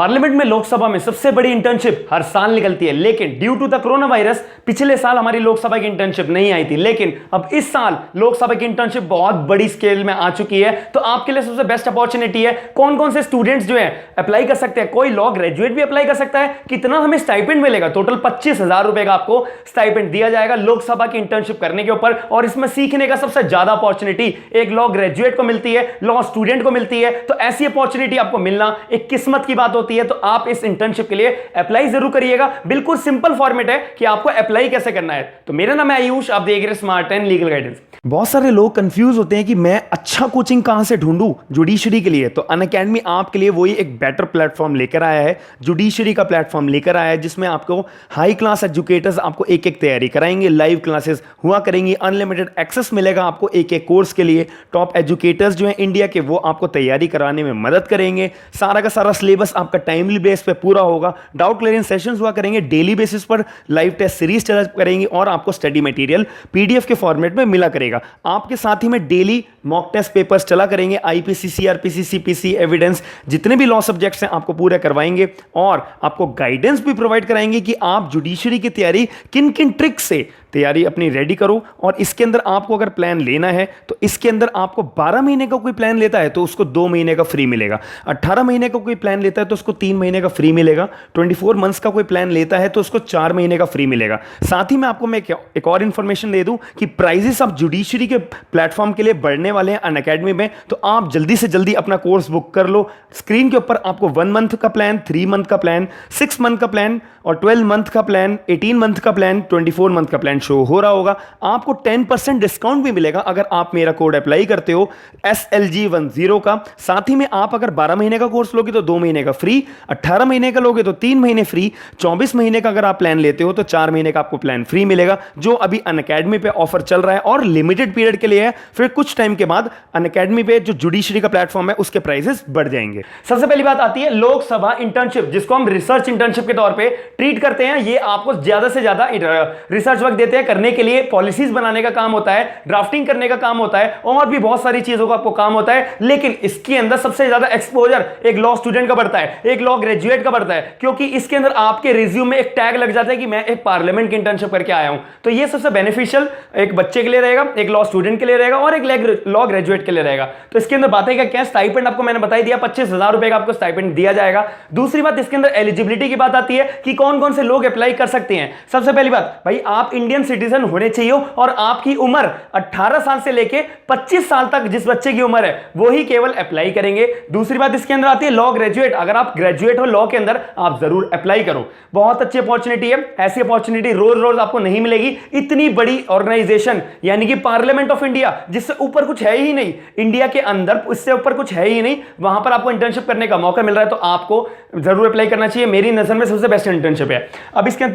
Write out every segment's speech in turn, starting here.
Parliament में लोकसभा में सबसे बड़ी इंटर्नशिप हर साल निकलती है, लेकिन due to the corona virus पिछले साल हमारी लोकसभा की इंटर्नशिप नहीं आई थी, लेकिन अब इस साल लोकसभा की इंटर्नशिप बहुत बड़ी स्केल में आ चुकी है। तो आपके लिए सबसे बेस्ट अपॉर्चुनिटी है। कौन कौन से स्टूडेंट्स जो है अप्लाई कर सकते हैं? कोई लॉ ग्रेजुएट भी अप्लाई कर सकता है। कितना हमें स्टाइपेंड मिलेगा? टोटल 25,000 रुपए का आपको स्टाइपेंड दिया जाएगा लोकसभा की इंटर्नशिप करने के ऊपर। और इसमें सीखने का सबसे ज्यादा अपॉर्चुनिटी एक लॉ ग्रेजुएट को मिलती है, लॉ स्टूडेंट को मिलती है। तो ऐसी अपॉर्चुनिटी आपको मिलना एक किस्मत की बात होती है। तो आप इस इंटर्नशिप के लिए अप्लाई जरूर करिएगा। बिल्कुल सिंपल फॉर्मेट है कि आपको अप्लाई कैसे करना है। तो मेरा नाम है आयुष, आप देख रहे हैं स्मार्ट एंड लीगल गाइडेंस। बहुत सारे लोग कंफ्यूज होते हैं कि मैं अच्छा कोचिंग कहां से ढूंढूं जुडिशरी के लिए। तो अनअकैडमी आपके लिए वही एक बेटर प्लेटफॉर्म लेकर आया है। जुडिशरी का प्लेटफॉर्म लेकर आया है जिसमें आपको हाई क्लास एजुकेटर्स आपको एक एक तैयारी कराएंगे, लाइव क्लासेस हुआ करेंगी, अनलिमिटेड एक्सेस मिलेगा आपको एक एक कोर्स के लिए। टॉप एजुकेटर्स जो है इंडिया के वो आपको तैयारी कराने में मदद करेंगे। सारा का सारा सिलेबस आपका टाइमली बेस पे पूरा होगा। डाउट क्लियरिंग सेशंस हुआ करेंगे, डेली बेसिस पर लाइव टेस्ट सीरीज चला करेंगे और आपको स्टडी मटेरियल पीडीएफ के फॉर्मेट में मिला करेगा। आपके साथ ही में डेली मॉक टेस्ट पेपर्स चला करेंगे, आईपीसी, सीआरपीसी, सीपीसी, एविडेंस, जितने भी लॉ सब्जेक्ट्स हैं आपको पूरे करवाएंगे और आपको गाइडेंस भी प्रोवाइड कराएंगे कि आप जुडिशरी की तैयारी किन किन ट्रिक्स से तैयारी अपनी रेडी करो। और इसके अंदर आपको अगर प्लान लेना है तो इसके अंदर आपको 12 महीने का कोई प्लान लेता है तो उसको 2 महीने का फ्री मिलेगा। 18 महीने का कोई प्लान लेता है तो उसको 3 महीने का फ्री मिलेगा। 24 मंथ्स का कोई प्लान लेता है तो उसको 4 महीने का फ्री मिलेगा। साथ ही में आपको मैं एक और इंफॉर्मेशन दे दूं कि प्राइजेस आप जुडिशरी के प्लेटफॉर्म के लिए बढ़ने वाले हैं अनअकैडमी में। तो आप जल्दी से जल्दी अपना कोर्स बुक कर लो। स्क्रीन के ऊपर आपको 1 मंथ का प्लान, 3 मंथ का प्लान, 6 मंथ का प्लान और 12 मंथ का प्लान, 18 मंथ का प्लान, 24 मंथ का प्लान शो हो रहा होगा। आपको 10% डिस्काउंट भी मिलेगा अगर आप मेरा कोड अप्लाई करते हो SLG10 का। साथ ही में आप अगर 12 महीने का कोर्स लोगे तो 2 महीने का फ्री, 18 महीने का लोगे तो 3 महीने फ्री, 24 महीने का अगर आप प्लान लेते हो तो 4 महीने का आपको प्लान फ्री मिलेगा, जो अभी अनअकैडमी पे ऑफर चल रहा है और लिमिटेड पीरियड के लिए है। फिर कुछ टाइम के बाद अनअकैडमी पे जो जुडिशरी का प्लेटफॉर्म है उसके प्राइसेस बढ़ जाएंगे। सबसे पहली बात आती है लोकसभा इंटर्नशिप, जिसको हम रिसर्च इंटर्नशिप के तौर पे ट्रीट करते हैं। ये आपको ज्यादा से ज्यादा रिसर्च वर्क देते हैं, करने के लिए पॉलिसीज बनाने का काम होता है, ड्राफ्टिंग करने का काम होता है और भी बहुत सारी चीजों का आपको काम होता है। लेकिन इसके अंदर सबसे ज्यादा एक्सपोजर एक लॉ स्टूडेंट का बढ़ता है, एक लॉ ग्रेजुएट का बढ़ता है, क्योंकि इसके अंदर आपके रिज्यूम में एक टैग लग जाता है कि मैं एक पार्लियामेंट की इंटर्नशिप करके आया हूं। तो ये सबसे बेनिफिशियल एक बच्चे के लिए रहेगा, एक लॉ स्टूडेंट के लिए रहेगा और एक लॉ ग्रेजुएट के लिए रहेगा। तो इसके अंदर बातें क्या स्टाइपेंड आपको मैंने बता दिया, 25,000 रुपए का आपको स्टाइपेंड दिया जाएगा। दूसरी बात इसके अंदर एलिजिबिलिटी की बात आती है कि कौन कौन से लोग अप्लाई कर सकते हैं। सबसे पहली बात भाई, आप इंडियन सिटीजन होने चाहिए और आपकी उम्र 18 साल से लेके 25 साल तक जिस बच्चे की उम्र है वो ही केवल अप्लाई करेंगे। दूसरी बात इसके अंदर आती है लॉ ग्रेजुएट। अगर आप ग्रेजुएट हो लॉ के अंदर, आप जरूर अप्लाई करो। बहुत अच्छी अपॉर्चुनिटी है। ऐसी अपॉर्चुनिटी रोज रोज आपको नहीं मिलेगी। इतनी बड़ी ऑर्गेनाइजेशन यानी कि पार्लियामेंट ऑफ इंडिया, जिससे ऊपर कुछ है ही नहीं, इंडिया के अंदर इससे ऊपर कुछ है ही नहीं, वहां पर आपको इंटर्नशिप करने का मौका मिल रहा है। तो आपको जरूर अप्लाई करना चाहिए। मेरी नजर में सबसे बेस्ट इंटर्नशिप है। अब इसके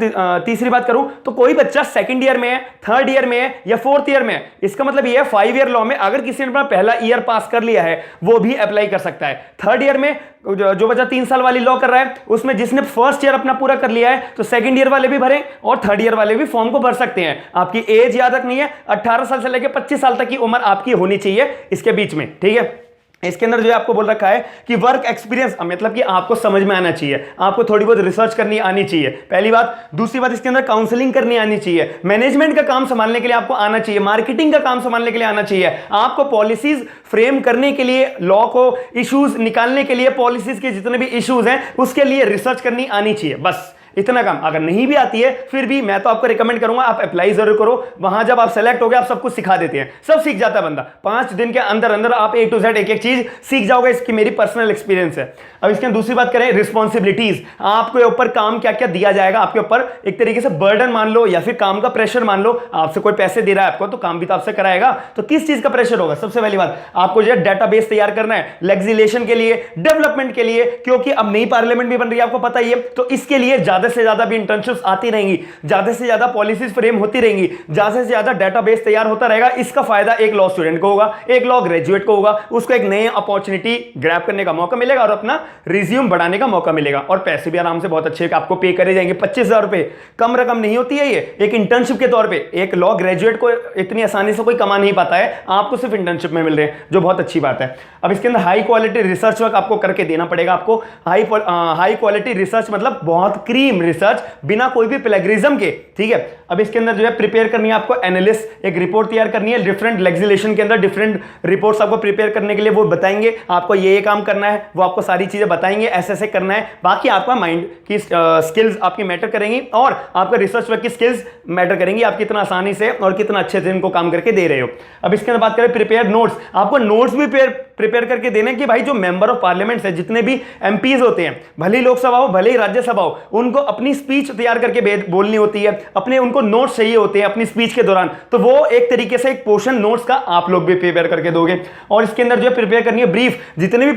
तीसरी बात करूं तो कोई बच्चा सेकंड ईयर में है, थर्ड ईयर में है या फोर्थ ईयर में है, इसका मतलब यह है 5 ईयर लॉ में अगर किसी ने अपना पहला ईयर पास कर लिया है वो भी अप्लाई कर सकता है। थर्ड ईयर में जो बच्चा 3 साल वाली लॉ कर रहा है उसमें जिसने फर्स्ट ईयर अपना पूरा कर लिया है तो सेकंड ईयर वाले भी भरें और थर्ड ईयर वाले भी फॉर्म को भर सकते हैं। आपकी एज याद रखनी है, 18 साल से लेकर 25 साल तक की उम्र आपकी होनी चाहिए इसके बीच में, ठीक है। इसके अंदर जो आपको बोल रखा है कि वर्क एक्सपीरियंस, मतलब कि आपको समझ में आना चाहिए, आपको थोड़ी बहुत रिसर्च करनी आनी चाहिए, पहली बात। दूसरी बात इसके अंदर काउंसलिंग करनी आनी चाहिए, मैनेजमेंट का काम संभालने के लिए आपको आना चाहिए, मार्केटिंग का काम संभालने के लिए आना चाहिए, आपको पॉलिसीज फ्रेम करने के लिए, लॉ को इश्यूज निकालने के लिए, पॉलिसीज के जितने भी इश्यूज हैं उसके लिए रिसर्च करनी आनी चाहिए। बस इतना काम। अगर नहीं भी आती है फिर भी मैं तो आपको रिकमेंड करूंगा आप अप्लाई जरूर करो। वहां जब आप सेलेक्ट हो गए आप सब कुछ सिखा देते हैं, सब सीख जाता है बंदा। 5 दिन के अंदर अंदर आप A to Z एक एक चीज सीख जाओगे। इसकी मेरी पर्सनल एक्सपीरियंस है। अब इसके दूसरी बात करें रिस्पॉन्सिबिलिटीज, आपके ऊपर काम क्या क्या दिया जाएगा, आपके ऊपर एक तरीके से बर्डन मान लो या फिर काम का प्रेशर मान लो। आपसे कोई पैसे दे रहा है आपको तो काम भी तो आपसे कराएगा, तो किस चीज का प्रेशर होगा? सबसे पहली बात आपको जो है डेटाबेस तैयार करना है लेजिस्लेशन के लिए, डेवलपमेंट के लिए, क्योंकि अब नई पार्लियामेंट भी बन रही है आपको पता ही है। तो इसके लिए ज्यादा ज्यादा से ज्यादा भी इंटर्नशिप्स आती रहेंगी, ज्यादा से ज्यादा पॉलिसीज फ्रेम होती रहेंगी, ज्यादा से ज्यादा डेटाबेस तैयार होता रहेगा। इसका फायदा एक लॉ स्टूडेंट को होगा, एक लॉ ग्रेजुएट को होगा, उसको एक नई अपॉर्चुनिटी ग्रैब करने का मौका मिलेगा और अपना रिज्यूम बढ़ाने का मौका मिलेगा। और पैसे भी आराम से बहुत अच्छे आपको पे करे जाएंगे। 25,000 रुपए कम रकम नहीं होती है ये, एक इंटर्नशिप के तौर पे। एक लॉ ग्रेजुएट को इतनी आसानी से कोई कमा नहीं पाता है, आपको सिर्फ इंटर्नशिप में मिल रहे हैं, जो बहुत अच्छी बात है। अब इसके अंदर हाई क्वालिटी रिसर्च वर्क आपको करके देना पड़ेगा। आपको हाई क्वालिटी रिसर्च मतलब बहुत क्रीम रिसर्च, बिना कोई भी प्लेगरिज्म के, ठीक है। अब इसके अंदर जो है प्रिपेयर करनी है आपको एनालिस्ट, एक रिपोर्ट तैयार करनी है। डिफरेंट लेजिस्लेशन के अंदर डिफरेंट रिपोर्ट्स आपको प्रिपेयर करने के लिए वो बताएंगे, आपको ये काम करना है, वो आपको सारी चीजें बताएंगे, ऐसे ऐसे करना है। बाकी आपका माइंड की स्किल्स आपकी मैटर करेंगी और आपका रिसर्च वर्क की स्किल्स मैटर करेंगी, आप कितना आसानी से और कितना अच्छे से इनको काम करके दे रहे हो। अब इसके अंदर बात करें प्रिपेयर नोट्स, आपको नोट्स भी प्रिपेयर करके देने कि भाई जो मेंबर ऑफ पार्लियामेंट है, जितने भी एमपीज होते हैं, भले ही लोकसभा हो भले ही राज्यसभा हो, उनको अपनी स्पीच तैयार करके बोलनी होती है, अपने उनको नोट्स चाहिए होते हैं अपनी स्पीच के दौरान, तो वो एक तरीके से एक पोर्शन नोट्स का आप लोग भी प्रिपेयर करके दोगे। और इसके अंदर जो है प्रिपेयर करनी है ब्रीफ, जितने भी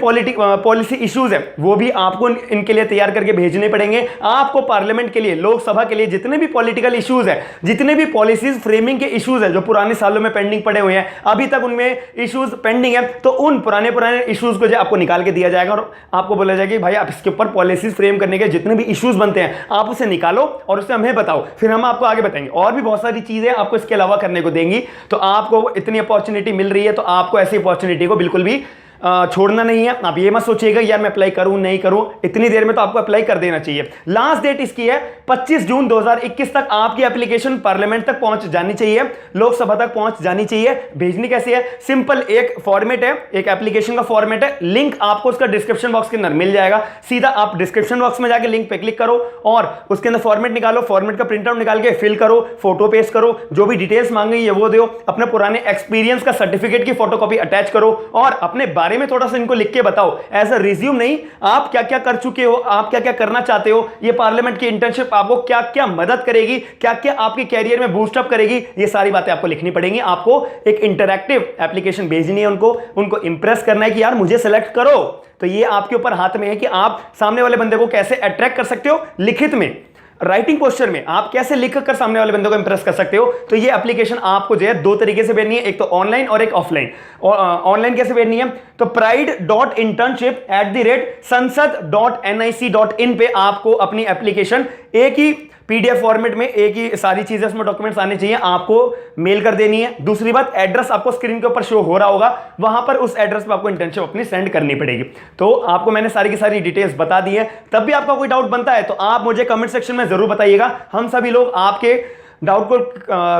पॉलिसी इश्यूज है वो भी आपको इनके लिए तैयार करके भेजने पड़ेंगे। आपको पार्लियामेंट के लिए, लोकसभा के लिए जितने भी पॉलिटिकल इश्यूज है, जितने भी पॉलिसीज फ्रेमिंग के इश्यूज है जो पुराने सालों में पेंडिंग पड़े हुए हैं, अभी तक उनमें इश्यूज पेंडिंग है, तो उन पुराने इश्यूज को जो आपको निकाल के दिया जाएगा और आपको बोला जाएगा कि भाई आप इसके ऊपर पॉलिसीज फ्रेम करने के जितने भी इश्यूज बनते हैं आप उसे निकालो और उसे हमें बताओ, फिर हम आपको आगे बताएंगे। और भी बहुत सारी चीजें आपको इसके अलावा करने को देंगी। तो आपको इतनी अपॉर्चुनिटी मिल रही है तो आपको ऐसी अपॉर्चुनिटी को बिल्कुल भी छोड़ना नहीं है। आप ये मत सोचिएगा यार मैं अप्लाई करूं नहीं करूं, इतनी देर में तो आपको अप्लाई कर देना चाहिए। लास्ट डेट इसकी है 25 जून 2021 तक आपकी एप्लीकेशन पार्लियामेंट तक पहुंच जानी चाहिए, लोकसभा तक पहुंच जानी चाहिए। भेजनी कैसे है? सिंपल एक फॉर्मेट है, एक एप्लीकेशन का फॉर्मेट है, लिंक आपको उसका डिस्क्रिप्शन बॉक्स के अंदर मिल जाएगा। सीधा आप डिस्क्रिप्शन बॉक्स में जाके लिंक पे क्लिक करो और उसके अंदर फॉर्मेट निकालो, फॉर्मेट का प्रिंट आउट निकाल के फिल करो, फोटो पेस्ट करो, जो भी डिटेल्स मांगेंगे ये वो दो, अपने पुराने एक्सपीरियंस का सर्टिफिकेट की फोटोकॉपी अटैच करो और अपने बारे में थोड़ा सा इनको लिख के बताओ। एज अ रिज्यूम नहीं, आप क्या क्या कर चुके हो, आप क्या क्या करना चाहते हो, ये पार्लियामेंट की इंटर्नशिप आपको क्या क्या मदद करेगी, क्या क्या आपके कैरियर में बूस्टअप करेगी, ये सारी बातें आपको लिखनी पड़ेंगी। आपको एक इंटरैक्टिव एप्लीकेशन भेजनी है, उनको इंप्रेस करना है कि यार मुझे सेलेक्ट करो। तो ये आपके ऊपर हाथ में है कि आप सामने वाले बंदे को कैसे अट्रैक्ट कर सकते हो, लिखित में, राइटिंग पोस्चर में आप कैसे लिखकर सामने वाले बंदे को इंप्रेस कर सकते हो। तो ये एप्लीकेशन आपको जो है दो तरीके से भेजनी है, एक तो ऑनलाइन और एक ऑफलाइन। ऑनलाइन कैसे भेजनी है? तो pride.internship@sansad.nic.in पे आपको अपनी एप्लीकेशन एक ही पीडीएफ फॉर्मेट में, एक ही सारी चीजें उसमें डॉक्यूमेंट्स आने चाहिए, आपको मेल कर देनी है। दूसरी बात, एड्रेस आपको स्क्रीन के ऊपर शो हो रहा होगा, वहां पर उस एड्रेस पे आपको इंटर्नशिप अपनी सेंड करनी पड़ेगी। तो आपको मैंने सारी की सारी डिटेल्स बता दी है। तब भी आपका कोई डाउट बनता है तो आप मुझे कमेंट सेक्शन में जरूर बताइएगा। हम सभी लोग आपके डाउट को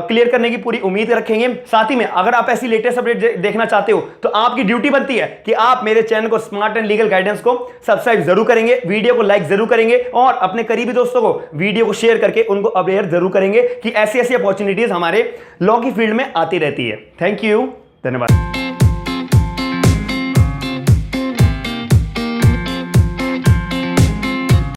क्लियर करने की पूरी उम्मीद रखेंगे। साथ ही में अगर आप ऐसी लेटेस्ट अपडेट देखना चाहते हो तो आपकी ड्यूटी बनती है कि आप मेरे चैनल को स्मार्ट एंड लीगल गाइडेंस को सब्सक्राइब जरूर करेंगे, वीडियो को लाइक जरूर करेंगे और अपने करीबी दोस्तों को वीडियो को शेयर करके उनको अवेयर जरूर करेंगे कि ऐसी ऐसी अपॉर्चुनिटीज हमारे लॉ की फील्ड में आती रहती है। थैंक यू, धन्यवाद।